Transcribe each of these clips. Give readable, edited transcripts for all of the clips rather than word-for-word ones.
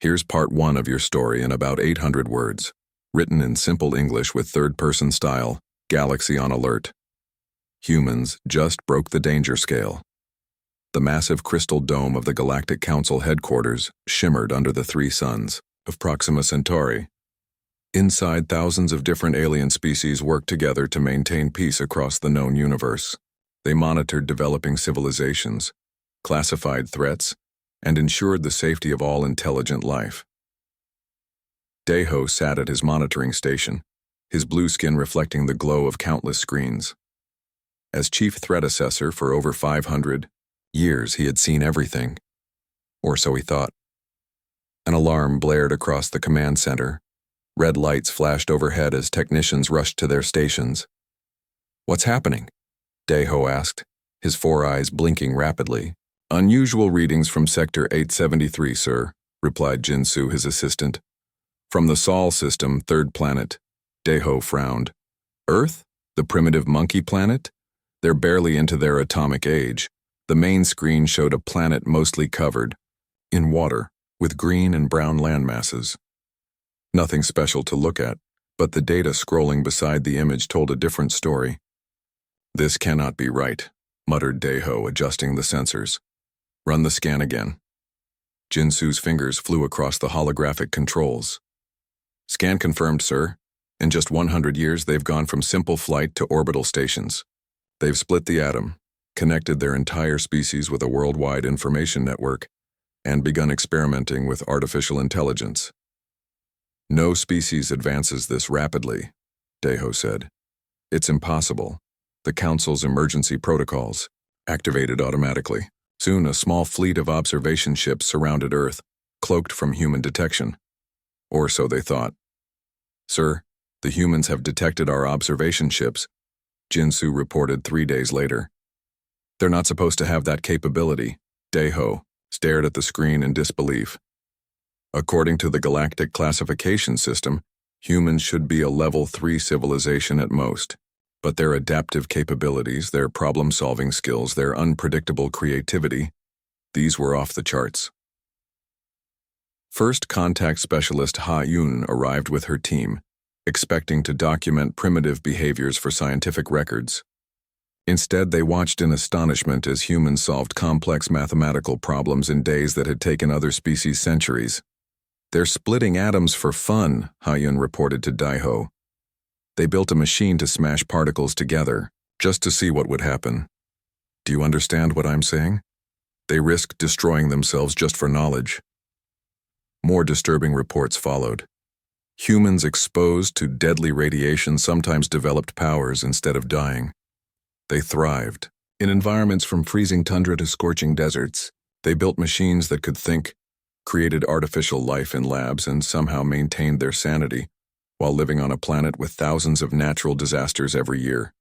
Here's part 1 of your story in about 800 words. Written in simple English with third-person style, Galaxy on alert. Humans just broke the danger scale. The massive crystal dome of the Galactic Council headquarters shimmered under the 3 suns of Proxima Centauri. Inside, thousands of different alien species worked together to maintain peace across the known universe. They monitored developing civilizations, classified threats, and ensured the safety of all intelligent life. Deho sat at his monitoring station, his blue skin reflecting the glow of countless screens. As chief threat assessor for over 500 years, he had seen everything. Or so he thought. An alarm blared across the command center. Red lights flashed overhead as technicians rushed to their stations. "What's happening?" Deho asked, his 4 eyes blinking rapidly. "Unusual readings from Sector 873, sir," replied Jinsu, his assistant. "From the Sol system, 3rd planet." Deho frowned. "Earth? The primitive monkey planet? They're barely into their atomic age." The main screen showed a planet mostly covered in water, with green and brown landmasses. Nothing special to look at, but the data scrolling beside the image told a different story. "This cannot be right," muttered Deho, adjusting the sensors. "Run the scan again." Jinsu's fingers flew across the holographic controls. "Scan confirmed, sir. In just 100 years, they've gone from simple flight to orbital stations. They've split the atom, connected their entire species with a worldwide information network, and begun experimenting with artificial intelligence. No species advances this rapidly," Deho said. "It's impossible. The Council's emergency protocols activated automatically. Soon a small fleet of observation ships surrounded Earth, cloaked from human detection. Or so they thought. Sir, the humans have detected our observation ships," Jinsu reported 3 days later. "They're not supposed to have that capability." Deho stared at the screen in disbelief. "According to the Galactic classification system, humans should be a level 3 civilization at most. But their adaptive capabilities, their problem-solving skills, their unpredictable creativity, these were off the charts." First contact specialist Ha Yun arrived with her team, expecting to document primitive behaviors for scientific records. Instead, they watched in astonishment as humans solved complex mathematical problems in days that had taken other species centuries. "They're splitting atoms for fun," Ha Yun reported to Deho. "They built a machine to smash particles together, just to see what would happen. Do you understand what I'm saying? They risked destroying themselves just for knowledge." More disturbing reports followed. Humans exposed to deadly radiation sometimes developed powers instead of dying. They thrived. In environments from freezing tundra to scorching deserts, they built machines that could think, created artificial life in labs, and somehow maintained their sanity, while living on a planet with thousands of natural disasters every year.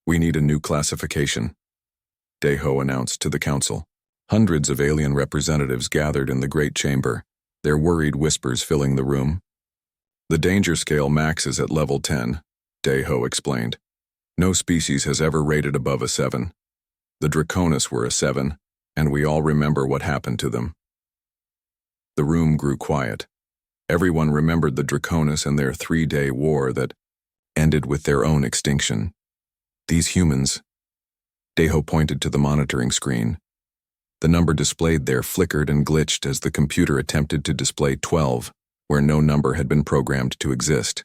"We need a new classification," Deho announced to the Council. Hundreds of alien representatives gathered in the Great Chamber, their worried whispers filling the room. "The danger scale maxes at level 10, Deho explained. "No species has ever rated above a 7. The Draconis were a 7, and we all remember what happened to them." The room grew quiet. Everyone remembered the Draconis and their 3-day war that ended with their own extinction. "These humans," Deho pointed to the monitoring screen. The number displayed there flickered and glitched as the computer attempted to display 12, where no number had been programmed to exist.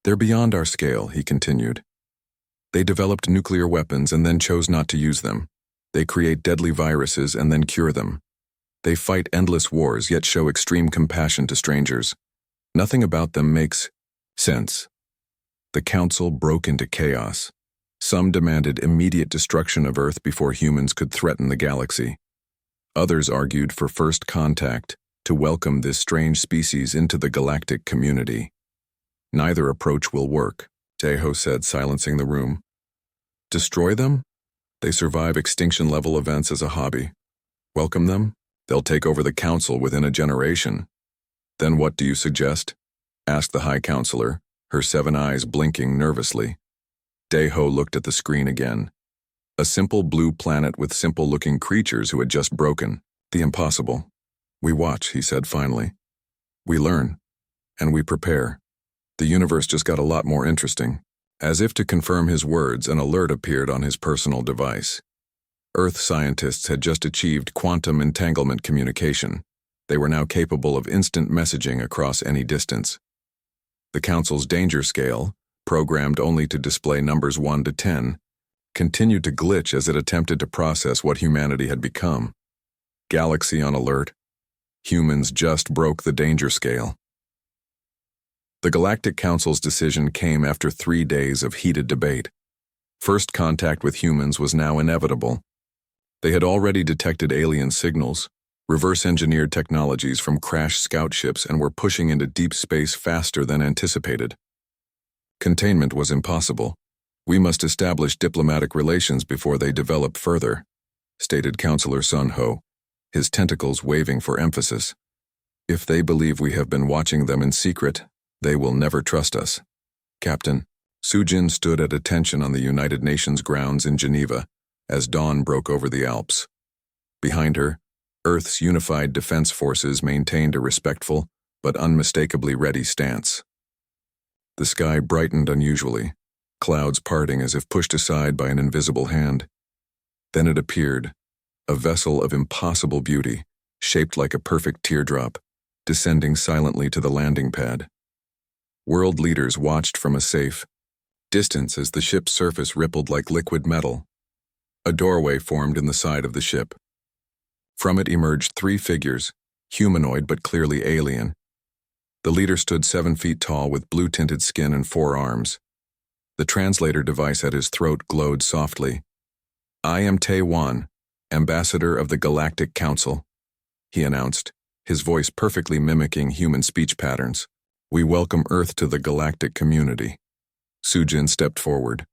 "They're beyond our scale," he continued. "They developed nuclear weapons and then chose not to use them. They create deadly viruses and then cure them. They fight endless wars yet show extreme compassion to strangers. Nothing about them makes sense." The Council broke into chaos. Some demanded immediate destruction of Earth before humans could threaten the galaxy. Others argued for first contact to welcome this strange species into the galactic community. "Neither approach will work," Deho said, silencing the room. "Destroy them? They survive extinction-level events as a hobby. Welcome them? They'll take over the Council within a generation." "Then what do you suggest?" asked the High Counselor, her 7 eyes blinking nervously. Deho looked at the screen again. A simple blue planet with simple-looking creatures who had just broken the impossible. We watch, he said finally. We learn, and we prepare. The universe just got a lot more interesting. As if to confirm his words, an alert appeared on his personal device. Earth scientists had just achieved quantum entanglement communication. They were now capable of instant messaging across any distance. The Council's danger scale, programmed only to display numbers 1 to 10, continued to glitch as it attempted to process what humanity had become. Galaxy on alert. Humans just broke the danger scale. The Galactic Council's decision came after 3 days of heated debate. First contact with humans was now inevitable. They had already detected alien signals, reverse-engineered technologies from crashed scout ships, and were pushing into deep space faster than anticipated. Containment was impossible. We must establish diplomatic relations before they develop further, stated Counselor Sun Ho, his tentacles waving for emphasis. If they believe we have been watching them in secret, they will never trust us. Captain, Sujin stood at attention on the United Nations grounds in Geneva as dawn broke over the Alps. Behind her, Earth's unified defense forces maintained a respectful but unmistakably ready stance. The sky brightened unusually, clouds parting as if pushed aside by an invisible hand. Then it appeared, a vessel of impossible beauty, shaped like a perfect teardrop, descending silently to the landing pad. World leaders watched from a safe distance as the ship's surface rippled like liquid metal. A doorway formed in the side of the ship. From it emerged 3 figures, humanoid but clearly alien. The leader stood 7 feet tall with blue-tinted skin and 4 arms. The translator device at his throat glowed softly. "I am Tae-wan, Ambassador of the Galactic Council," he announced, his voice perfectly mimicking human speech patterns. "We welcome Earth to the galactic community." Sujin stepped forward.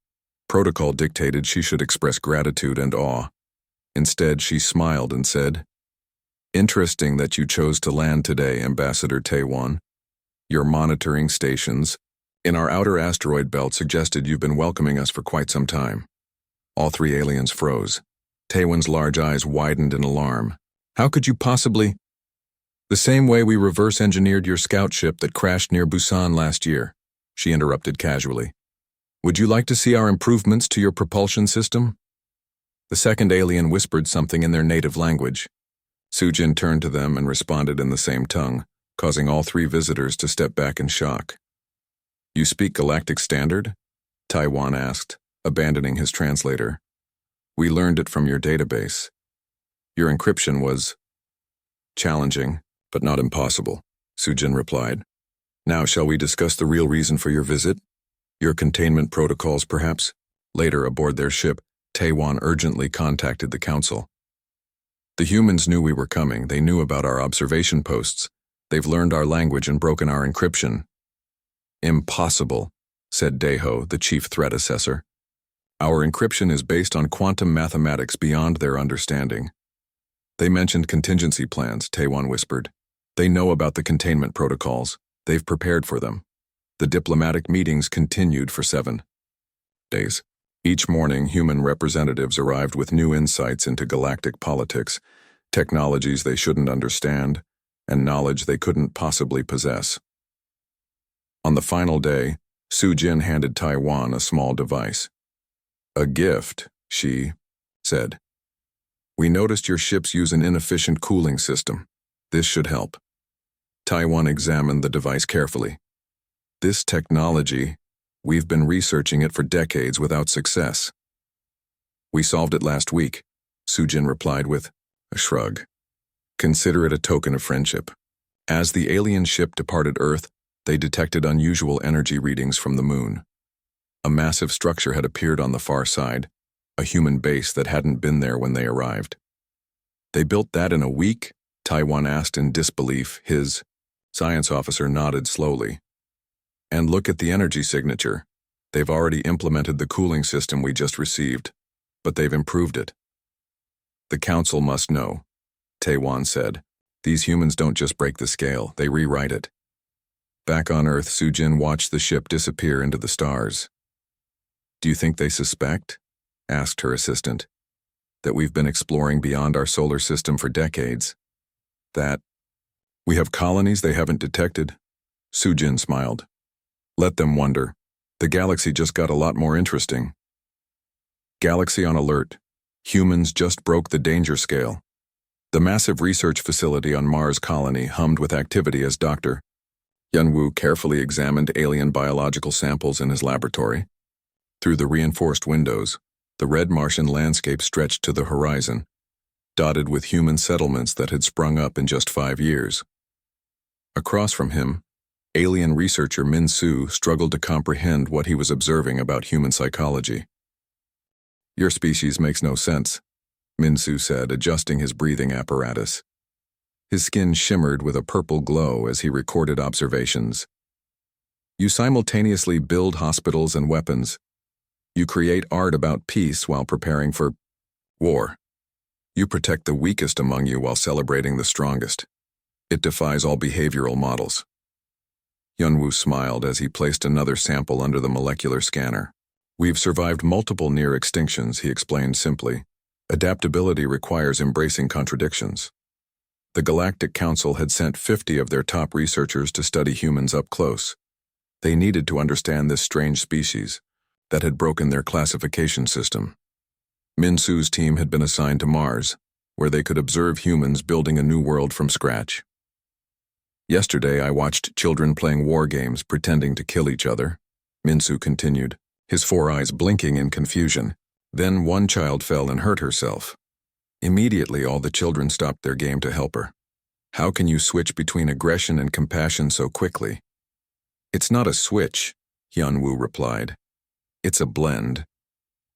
Protocol dictated she should express gratitude and awe. Instead, she smiled and said, "Interesting that you chose to land today, Ambassador Tae-wan. Your monitoring stations in our outer asteroid belt suggested you've been welcoming us for quite some time." All 3 aliens froze. Tae-wan's large eyes widened in alarm. "How could you possibly—" "The same way we reverse-engineered your scout ship that crashed near Busan last year," she interrupted casually. "Would you like to see our improvements to your propulsion system?" The second alien whispered something in their native language. Sujin turned to them and responded in the same tongue, causing all 3 visitors to step back in shock. "You speak Galactic Standard?" Tae-wan asked, abandoning his translator. "We learned it from your database. Your encryption was challenging, but not impossible," Sujin replied. "Now shall we discuss the real reason for your visit? Your containment protocols, perhaps?" Later, aboard their ship, Tae-wan urgently contacted the Council. "The humans knew we were coming. They knew about our observation posts. They've learned our language and broken our encryption." "Impossible," said Daeho, the chief threat assessor. "Our encryption is based on quantum mathematics beyond their understanding." "They mentioned contingency plans," Tae-wan whispered. "They know about the containment protocols. They've prepared for them." The diplomatic meetings continued for 7 days. Each morning, human representatives arrived with new insights into galactic politics, technologies they shouldn't understand, and knowledge they couldn't possibly possess. On the final day, Sujin handed Tae-wan a small device. "A gift," she said. "We noticed your ships use an inefficient cooling system. This should help." Tae-wan examined the device carefully. "This technology, we've been researching it for decades without success." "We solved it last week," Sujin replied with a shrug. "Consider it a token of friendship." As the alien ship departed Earth, they detected unusual energy readings from the moon. A massive structure had appeared on the far side, a human base that hadn't been there when they arrived. "They built that in a week?" Tae-wan asked in disbelief. His science officer nodded slowly. "And look at the energy signature. They've already implemented the cooling system we just received, but they've improved it." "The Council must know," Tae-wan said. "These humans don't just break the scale, they rewrite it." Back on Earth, Sujin watched the ship disappear into the stars. "Do you think they suspect?" asked her assistant. "That we've been exploring beyond our solar system for decades? That We have colonies they haven't detected. Sujin smiled. Let them wonder. The galaxy just got a lot more interesting. Galaxy on alert. Humans just broke the danger scale. The massive research facility on Mars colony hummed with activity as Dr. Yunwu carefully examined alien biological samples in his laboratory. Through the reinforced windows, the red Martian landscape stretched to the horizon, dotted with human settlements that had sprung up in just 5 years. Across from him, alien researcher Min Su struggled to comprehend what he was observing about human psychology. Your species makes no sense, Min Su said, adjusting his breathing apparatus. His skin shimmered with a purple glow as he recorded observations. You simultaneously build hospitals and weapons. You create art about peace while preparing for war. You protect the weakest among you while celebrating the strongest. It defies all behavioral models. Yunwu smiled as he placed another sample under the molecular scanner. We've survived multiple near extinctions, he explained simply. Adaptability requires embracing contradictions. The Galactic Council had sent 50 of their top researchers to study humans up close. They needed to understand this strange species that had broken their classification system. Min Su's team had been assigned to Mars, where they could observe humans building a new world from scratch. Yesterday I watched children playing war games pretending to kill each other, Min Su continued, his 4 eyes blinking in confusion. Then one child fell and hurt herself. Immediately all the children stopped their game to help her. How can you switch between aggression and compassion so quickly? It's not a switch, Hyunwoo replied. It's a blend.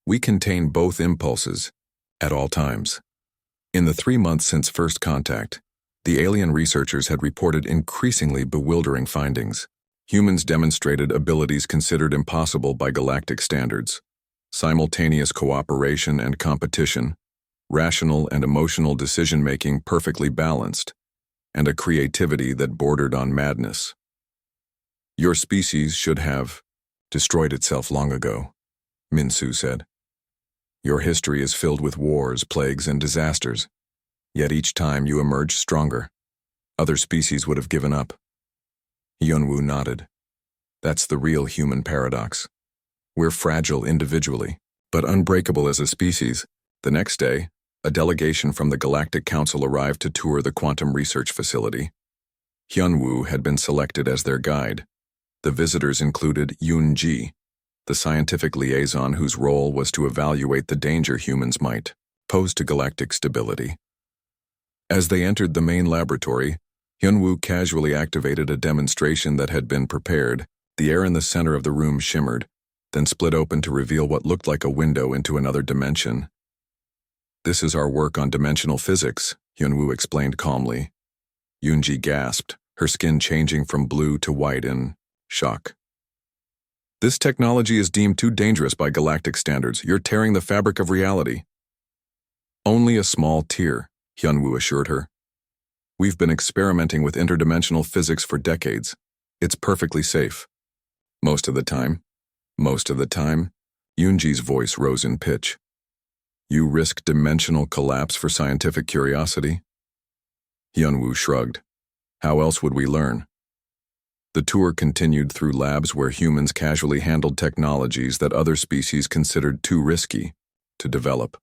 We contain both impulses, at all times. In the 3 months since first contact, the alien researchers had reported increasingly bewildering findings. Humans demonstrated abilities considered impossible by galactic standards: simultaneous cooperation and competition, rational and emotional decision-making perfectly balanced, and a creativity that bordered on madness. Your species should have destroyed itself long ago, Min Su said. Your history is filled with wars, plagues, and disasters, yet each time you emerge stronger. Other species would have given up. Yunwu nodded. That's the real human paradox. We're fragile individually, but unbreakable as a species. The next day, a delegation from the Galactic Council arrived to tour the quantum research facility. Hyunwoo had been selected as their guide. The visitors included Yoon Ji, the scientific liaison whose role was to evaluate the danger humans might pose to galactic stability. As they entered the main laboratory, Hyunwoo casually activated a demonstration that had been prepared. The air in the center of the room shimmered, then split open to reveal what looked like a window into another dimension. This is our work on dimensional physics, Hyunwoo explained calmly. Yoonji gasped, her skin changing from blue to white in shock. This technology is deemed too dangerous by galactic standards. You're tearing the fabric of reality. Only a small tear, Hyunwoo assured her. We've been experimenting with interdimensional physics for decades. It's perfectly safe. Most of the time, Yoonji's voice rose in pitch. You risk dimensional collapse for scientific curiosity? Hyunwoo shrugged. How else would we learn? The tour continued through labs where humans casually handled technologies that other species considered too risky to develop.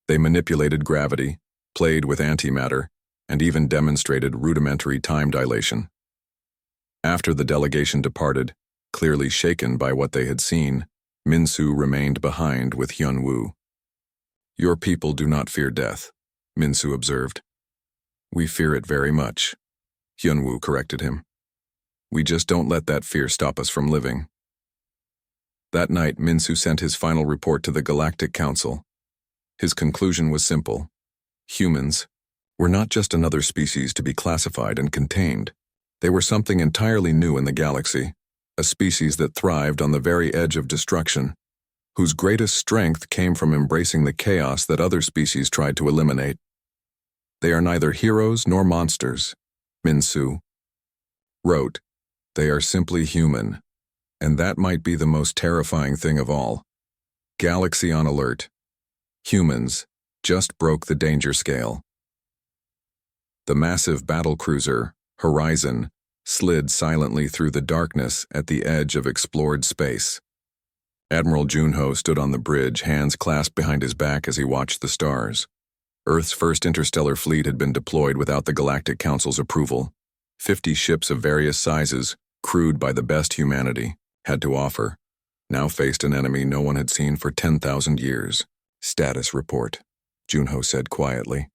They manipulated gravity, played with antimatter, and even demonstrated rudimentary time dilation. After the delegation departed, clearly shaken by what they had seen, Min Su remained behind with Hyunwoo. Your people do not fear death, Min Su observed. We fear it very much, Hyunwoo corrected him. We just don't let that fear stop us from living. That night, Min Su sent his final report to the Galactic Council. His conclusion was simple. Humans were not just another species to be classified and contained. They were something entirely new in the galaxy, a species that thrived on the very edge of destruction, whose greatest strength came from embracing the chaos that other species tried to eliminate. They are neither heroes nor monsters, Min Su wrote. They are simply human, and that might be the most terrifying thing of all. Galaxy on alert. Humans just broke the danger scale. The massive battlecruiser, Horizon, slid silently through the darkness at the edge of explored space. Admiral Junho stood on the bridge, hands clasped behind his back as he watched the stars. Earth's first interstellar fleet had been deployed without the Galactic Council's approval. 50 ships of various sizes, crewed by the best humanity, had to offer, now faced an enemy no one had seen for 10,000 years. Status report, Junho said quietly.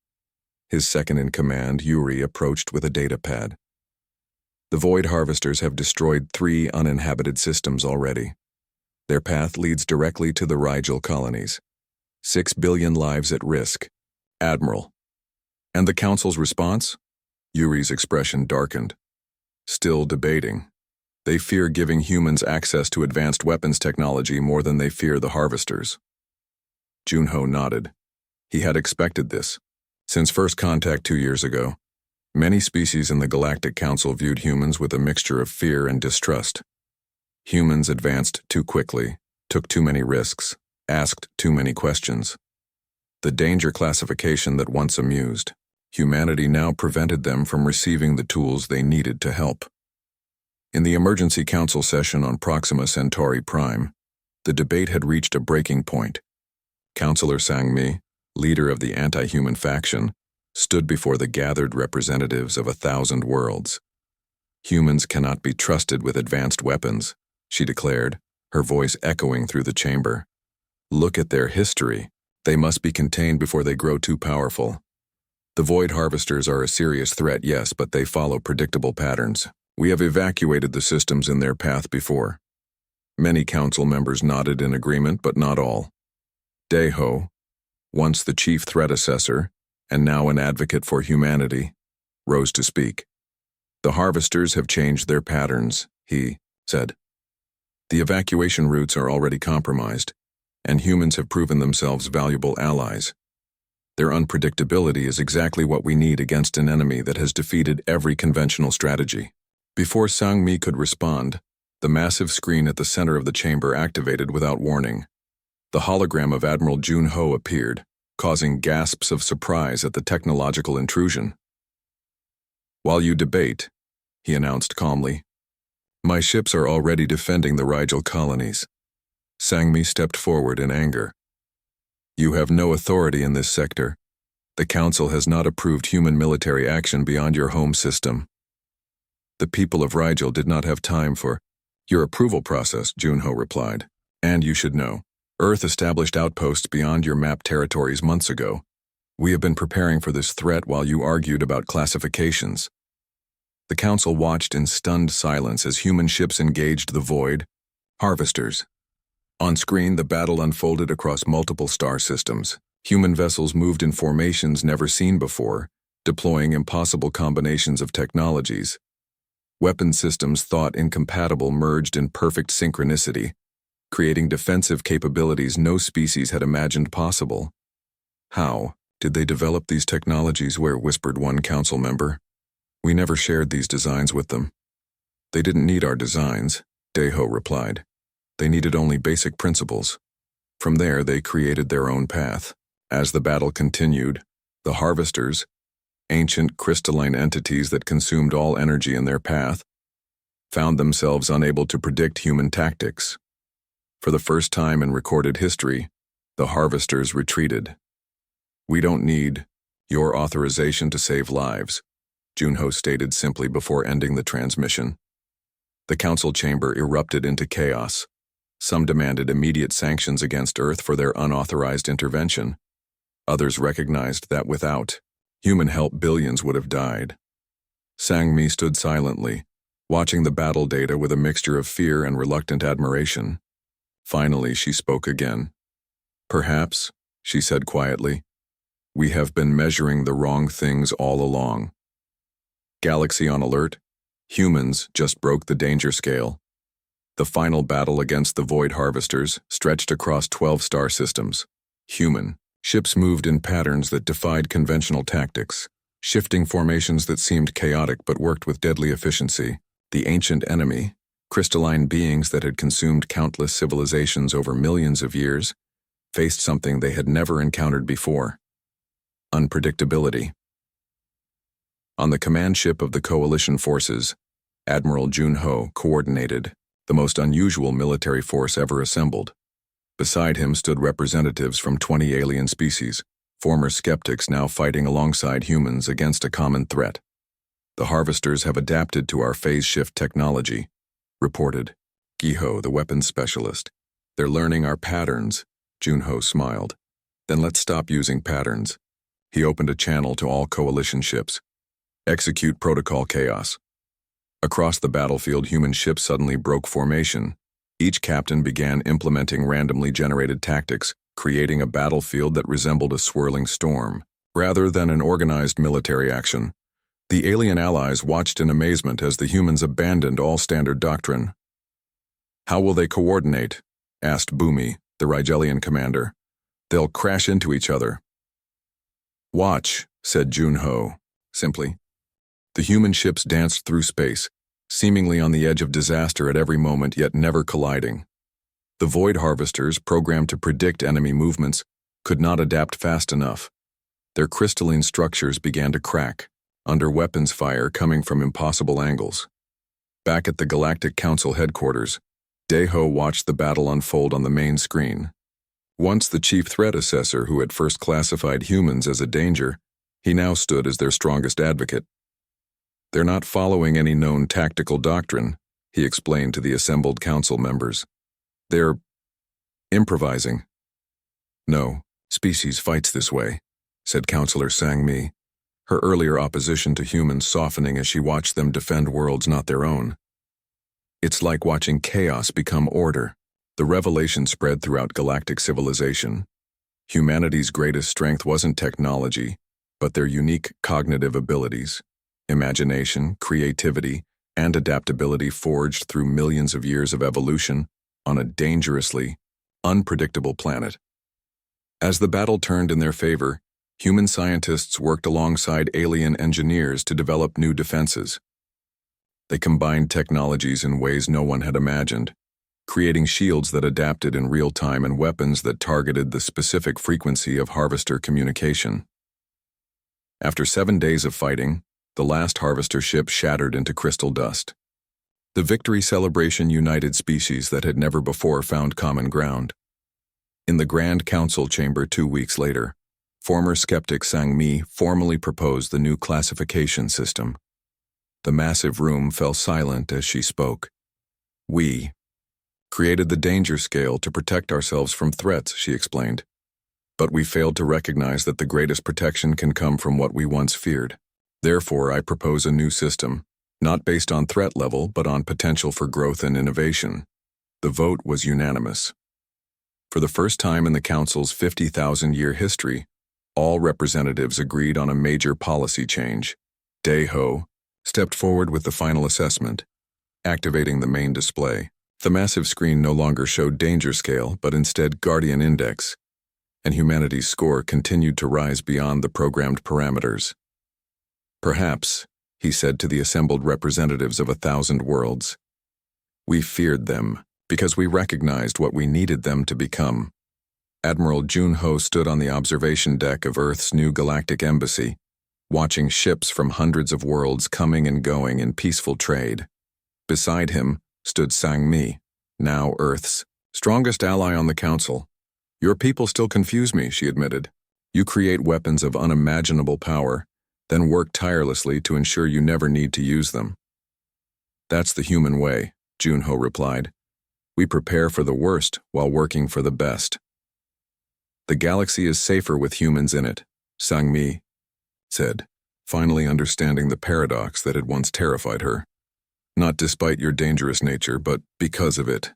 His second-in-command, Yuri, approached with a data pad. The Void Harvesters have destroyed 3 uninhabited systems already. Their path leads directly to the Rigel colonies. 6 billion lives at risk. Admiral. And the Council's response? Yuri's expression darkened. Still debating. They fear giving humans access to advanced weapons technology more than they fear the Harvesters. Junho nodded. He had expected this. Since first contact 2 years ago, many species in the Galactic Council viewed humans with a mixture of fear and distrust. Humans advanced too quickly, took too many risks, asked too many questions. The danger classification that once amused humanity now prevented them from receiving the tools they needed to help. In the emergency council session on Proxima Centauri Prime, the debate had reached a breaking point. Councillor Sang-mi, leader of the anti-human faction, stood before the gathered representatives of 1,000 worlds. Humans cannot be trusted with advanced weapons, she declared, her voice echoing through the chamber. Look at their history. They must be contained before they grow too powerful. The Void Harvesters are a serious threat, yes, but they follow predictable patterns. We have evacuated the systems in their path before. Many council members nodded in agreement, but not all. Daeho, once the chief threat assessor, and now an advocate for humanity, rose to speak. The Harvesters have changed their patterns, he said. The evacuation routes are already compromised, and humans have proven themselves valuable allies. Their unpredictability is exactly what we need against an enemy that has defeated every conventional strategy. Before Sang-mi could respond, the massive screen at the center of the chamber activated without warning. The hologram of Admiral Junho appeared, causing gasps of surprise at the technological intrusion. While you debate, he announced calmly, my ships are already defending the Rigel colonies. Sang-mi stepped forward in anger. You have no authority in this sector. The Council has not approved human military action beyond your home system. The people of Rigel did not have time for your approval process, Junho replied. And you should know, Earth established outposts beyond your mapped territories months ago. We have been preparing for this threat while you argued about classifications. The Council watched in stunned silence as human ships engaged the Void Harvesters. On screen, the battle unfolded across multiple star systems. Human vessels moved in formations never seen before, deploying impossible combinations of technologies. Weapon systems thought incompatible merged in perfect synchronicity, creating defensive capabilities no species had imagined possible. How did they develop these technologies? Whispered one council member. We never shared these designs with them. They didn't need our designs, Daeho replied. They needed only basic principles. From there, they created their own path. As the battle continued, the Harvesters, ancient crystalline entities that consumed all energy in their path, found themselves unable to predict human tactics. For the first time in recorded history, the Harvesters retreated. We don't need your authorization to save lives, Junho stated simply before ending the transmission. The council chamber erupted into chaos. Some demanded immediate sanctions against Earth for their unauthorized intervention. Others recognized that without human help, billions would have died. Sang-mi stood silently, watching the battle data with a mixture of fear and reluctant admiration. Finally, she spoke again. Perhaps, she said quietly, we have been measuring the wrong things all along. Galaxy on alert. Humans just broke the danger scale. The final battle against the Void Harvesters stretched across 12 star systems. Human ships moved in patterns that defied conventional tactics, shifting formations that seemed chaotic but worked with deadly efficiency. The ancient enemy, crystalline beings that had consumed countless civilizations over millions of years, faced something they had never encountered before: unpredictability. On the command ship of the coalition forces, Admiral Junho coordinated the most unusual military force ever assembled. Beside him stood representatives from 20 alien species, former skeptics now fighting alongside humans against a common threat. The harvesters have adapted to our phase shift technology, reported Giho, the weapons specialist. They're learning our patterns, Junho smiled. Then let's stop using patterns. He opened a channel to all coalition ships. Execute protocol chaos. Across the battlefield, human ships suddenly broke formation. Each captain began implementing randomly generated tactics, creating a battlefield that resembled a swirling storm. Rather than an organized military action, the alien allies watched in amazement as the humans abandoned all standard doctrine. How will they coordinate? Asked Bumi, the Rigelian commander. They'll crash into each other. Watch, said Junho, simply. The human ships danced through space, seemingly on the edge of disaster at every moment, yet never colliding. The void harvesters, programmed to predict enemy movements, could not adapt fast enough. Their crystalline structures began to crack, under weapons fire coming from impossible angles. Back at the Galactic Council headquarters, Deho watched the battle unfold on the main screen. Once the chief threat assessor who had first classified humans as a danger, he now stood as their strongest advocate. They're not following any known tactical doctrine, he explained to the assembled council members. They're improvising. No, species fights this way, said Counselor Sang-Mi, her earlier opposition to humans softening as she watched them defend worlds not their own. It's like watching chaos become order. The revelation spread throughout galactic civilization. Humanity's greatest strength wasn't technology, but their unique cognitive abilities. Imagination, creativity, and adaptability forged through millions of years of evolution on a dangerously unpredictable planet. As the battle turned in their favor, human scientists worked alongside alien engineers to develop new defenses. They combined technologies in ways no one had imagined, creating shields that adapted in real time and weapons that targeted the specific frequency of harvester communication. After 7 days of fighting, the last harvester ship shattered into crystal dust. The victory celebration united species that had never before found common ground. In the Grand Council chamber 2 weeks later, former skeptic Sang-Mi formally proposed the new classification system. The massive room fell silent as she spoke. We created the danger scale to protect ourselves from threats, she explained. But we failed to recognize that the greatest protection can come from what we once feared. Therefore, I propose a new system, not based on threat level, but on potential for growth and innovation. The vote was unanimous. For the first time in the Council's 50,000-year history, all representatives agreed on a major policy change. Deho stepped forward with the final assessment, activating the main display. The massive screen no longer showed danger scale, but instead Guardian Index, and humanity's score continued to rise beyond the programmed parameters. Perhaps, he said to the assembled representatives of 1,000 worlds, we feared them because we recognized what we needed them to become. Admiral Junho stood on the observation deck of Earth's new galactic embassy, watching ships from hundreds of worlds coming and going in peaceful trade. Beside him stood Sang-Mi, now Earth's strongest ally on the Council. Your people still confuse me, she admitted. You create weapons of unimaginable power, then work tirelessly to ensure you never need to use them. That's the human way, Junho replied. We prepare for the worst while working for the best. The galaxy is safer with humans in it, Sang-Mi said, finally understanding the paradox that had once terrified her. Not despite your dangerous nature, but because of it.